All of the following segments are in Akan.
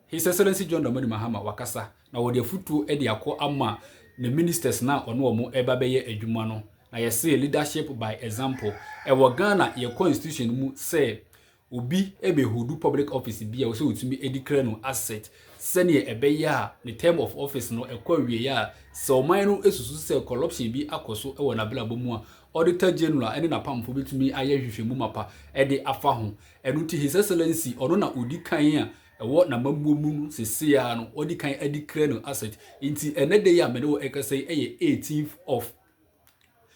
His Excellency John Dramani Mahama wakasa na wode afutuo ede akọ ama the ministers na ono omo eba beye adwuma no na yese leadership by example wo Ghana ye constitution mu say obi ebehudu public office bia wo se otumi edikra no asset sene ebeye a the term of office no ekwawie ya so man no esusu say corruption bi akoso e na bla bomu a auditor general ene na pamfo betumi aye hwehwemu mapa ede afa ho enu ti His Excellency ono na odikan a ewo na mamuomu sese ya no odikan edikra no asset inti enede ya me no ekase eye 18th of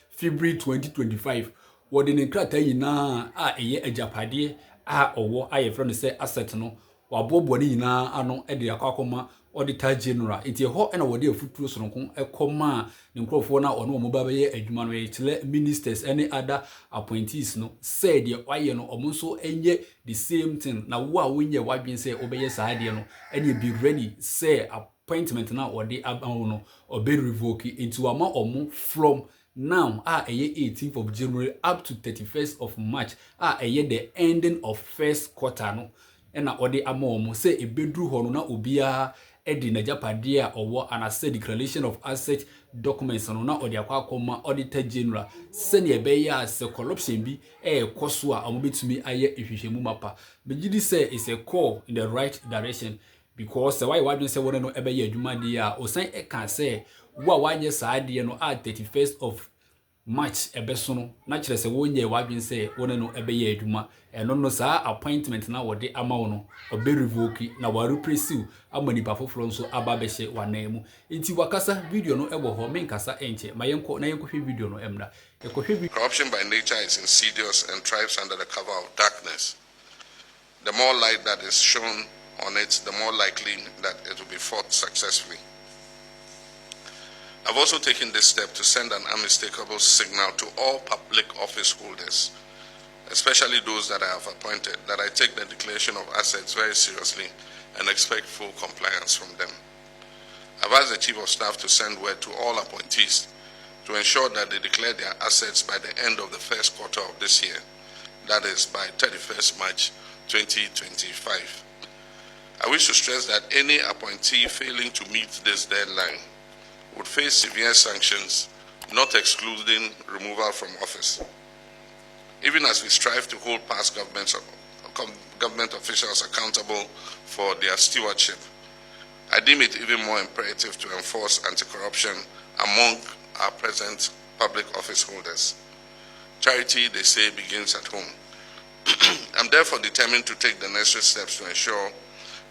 February 2025 wode ne krata yina a eye ajapade a owo aye frɛ no sɛ asset no wabobo ne yina ano ede akakoma auditor general inti ho na wode afutuo soronko ekoma ne nkrofo na ono mo ba beye adwuma no yetile ministers any other appointees no said ye waye no omo so enye the same thing na wo a wonye wadwen sɛ obeye saade no ene be ready say appointment na wode abawo no obe revoke into ama omo from now eye 18th of January up to 31st of March eye the ending of first quarter no na ode ama omo say ebedru ho no na obia edi na japade a owo anase declaration of asset documents no na ode akwa auditor general sene ebeya se corruption bi ekoso a omobetumi aye ehwehwemu mapa begidi say is a call in the right direction because why wadwen say wona no ebeya adwuma de a osan eka say wo a wanye saade no at 31st of March ebeso no na kire se wonye wadwen say wona no ebeya adwuma eno no saa appointment na wode ama wo no obe revoke na wa repressive amani pa foforo nso aba behye wanemu enti wakasa video no ebo ho menkasa enche mayenko na yenko hwe video no emra Corruption by nature is insidious and thrives under the cover of darkness. The more light that is shown on it, the more likely that it will be fought successfully. I've also taken this step to send an unmistakable signal to all public office holders, especially those that I have appointed, that I take the declaration of assets very seriously and expect full compliance from them. I've asked the Chief of Staff to send word to all appointees to ensure that they declare their assets by the end of the first quarter of this year, that is by 31st March 2025. I wish to stress that any appointee failing to meet this deadline would face severe sanctions, not excluding removal from office. Even as we strive to hold past government officials accountable for their stewardship, I deem it even more imperative to enforce anti-corruption among our present public office holders. Charity, they say, begins at home. I'm therefore determined to take the necessary steps to ensure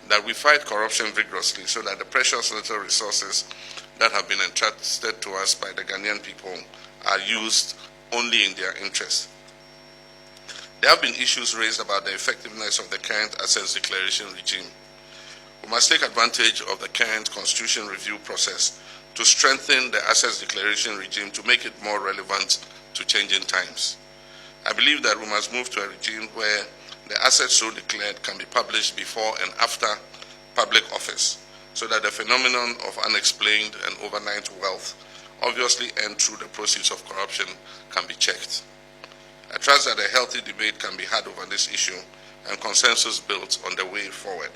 that we fight corruption vigorously so that the precious little resources that have been entrusted to us by the Ghanaian people are used only in their interest. There have been issues raised about the effectiveness of the current assets declaration regime. We must take advantage of the current constitution review process to strengthen the assets declaration regime to make it more relevant to changing times. I believe that we must move to a regime where the assets so declared can be published before and after public office, so that the phenomenon of unexplained and overnight wealth, obviously earned through the proceeds of corruption, can be checked. I trust that a healthy debate can be had over this issue and consensus built on the way forward,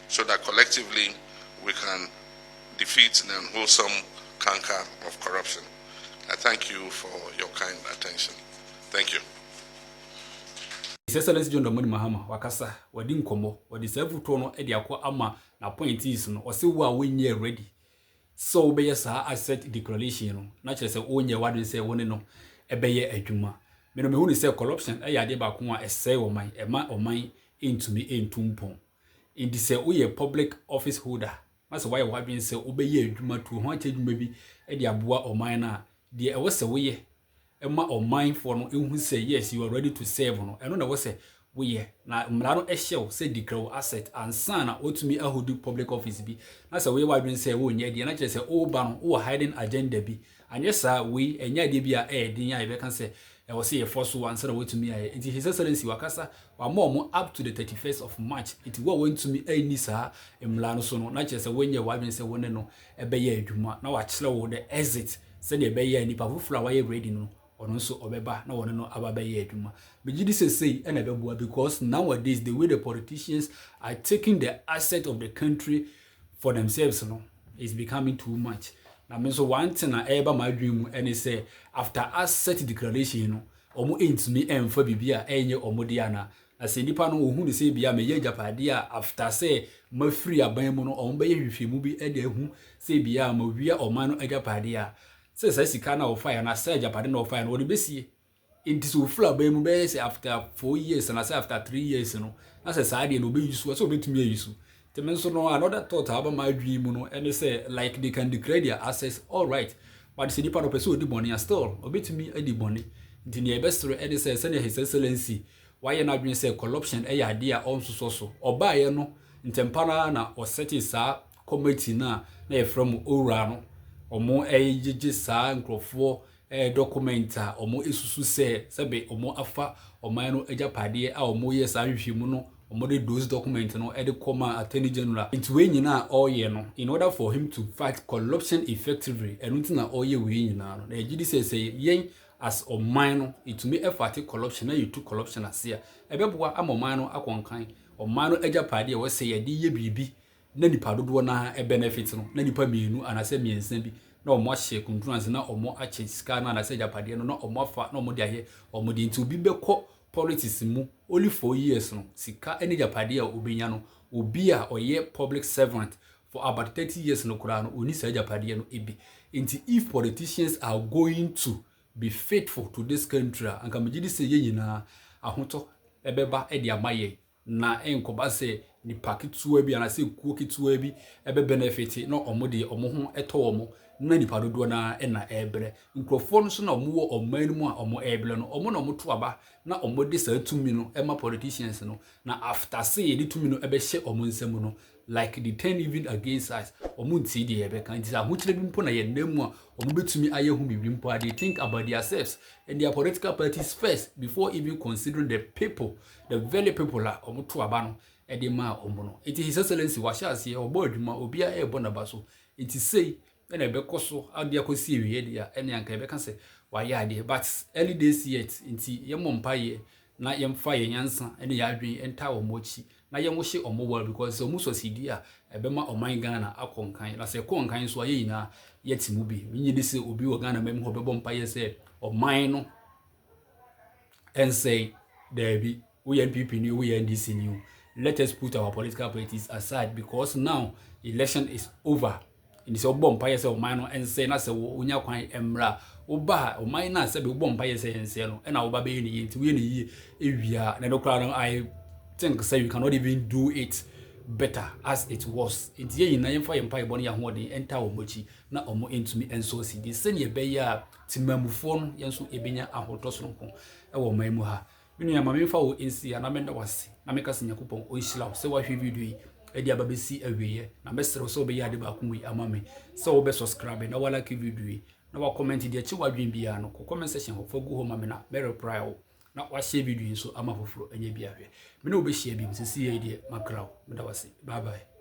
so that collectively we can defeat the unwholesome canker of corruption. I thank you for your kind attention. Thank you. His Excellency John Dramani Mahama wakasa wadi nkomo wadi sefuto no ede akwa ama na appointees no ose wo a wonye ready so be yesa asset declaration no na kire se wonye wadwen se woni no ebeye adwuma me no me hunu se corruption e yade ba ko a ese oman ema oman entumi entumpon indi se wo ye public office holder mase why wadwen se obeye adwuma tu ho ache adwuma bi ede aboa oman na de e wo se wo ye ema oman for no ehu say yes you are ready to serve no eno na wo say wo ye na mra no ehyew say declare asset ansa na otumi ahodi public office bi na say wo ye wadwen say wo nya de na kire say o ba no wo hiding agenda bi anye sa we enya de bi a din ya be kan say e wo say e force one say na wotumi aye nti His Excellency wakasa wa mom up to the 31st of March it wo wantumi ani sa mra no so no na kire say wo nya wadwen say wo ne no ebe ye adwuma na wa kire wo the exit say de ebe ye ni pa fufura wa ye ready no ono so obeba na wono no aba be ye adwuma begidi say na beboa because nowadays the way the politicians are taking the asset of the country for themselves no is becoming too much. Na me so one thing na eba my dream and say after asset declaration no omo entumi emfa bibia enye omo dia na se nipa no ohu ne say bia me ye japade a after say ma free aban mu no omo be ye hwehwemu bi e de hu say bia ma wia oman no ajapade a say sika na ofire na say japade na ofire no wo de besie enti so free aban mu be say after 4 years na say after 3 years no na say saa de no be yusu so betumi yusu. So no another thought about my dream, and they say like they can declare their assets, all right, but the part of person the money are still a bit to me the money. The near best story, and they say send His Excellency. Why you not being say corruption? A idea also so or buy no in tempana na or set is committee na from Urano or more age sa and for a documenta or more isusu say sabe or more afa or mino ejapadia or more yes I muno. Omode those documents no e de comma attorney general into we nyina all year no in order for him to fight corruption effectively enunti na all year we nyina no na ejidi say yen as oman no it me effort corruption na you to corruption asia ebeboa amoman no akonkan oman no ajapade e we say ye de ye bibi na nipa dodo na e benefit no na nipa mienu anase miensa bi na omo ahye kuntunanse na omo ache sika na anase ajapade no na omo afa na omo de aye omo de nti obi beko politics mu only 4 years no sika eni japade a obenya no obi a oye public servant for about 30 years no kura no oni sa japade no ebi nti if politicians are going to be faithful to this country anka megidi se ye nyina ahoto ebeba e de amaye na enkoba se ni paketu abi ana se kuo ketu abi ebe benefit no omo de omo ho eto omo na nipa dodo na na ebre nkrofo no so na omo wo oman mu a omo ebre no omo na omo to aba na omo de sa tumi no ema politicians no na after say the tumi no ebe hye omo nsam no like the 10 even against us omo nti de ebe kan ti sa ho kire bi mpo na ye namu a omo betumi aye hu bibi mpo they think about themselves and their political parties first before even considering the people, the very people la omo to aba no e de ma omo no it is His Excellency wa sha ase obo adwuma obi a e bo na ba so it is say and a bekoso adia kosi wie dia ene anka be kan se wa ya ade but early days yet nti ye mompaye na ye mfa ye nyansa ene ya adwen enta wo mochi na ye mohye omo wal because omo succeed a ebe ma oman Ghana akonkan na se konkan so aye nyina yetimu bi nyi de se obi wo Ghana mem ho be bompaye se oman no and say there be we NPP new we NDC new. Let us put our political parties aside because now election is over. In this bompire say oman no and say na say onya kwan emra oba oman na say be bompire say ense no e na oba be ni nti we ni ewia na no kra no I think say you cannot even do it better as it was. It ye na yemfa yempa ebon ya ho de enter omochi na omo entumi enso si de se ne be ya timamufo no yenso ebenya ahotoso no ko e wo man mu ha minu ya mamemfa wo ensi ya na menda wase na meka se Yakobon onhyira se wa hwe video yi edi ababesi awiye na mesere so be ya de ba ku yi amame se wo be subscribe na wala like video yi na wa comment de chi wa dwen bia no ko comment section ho fagu ho mame na be reply wo na wa share video yi so ama foforo anya bia hwe me na wo be share bi msisi ye de makraw meda wase bye bye.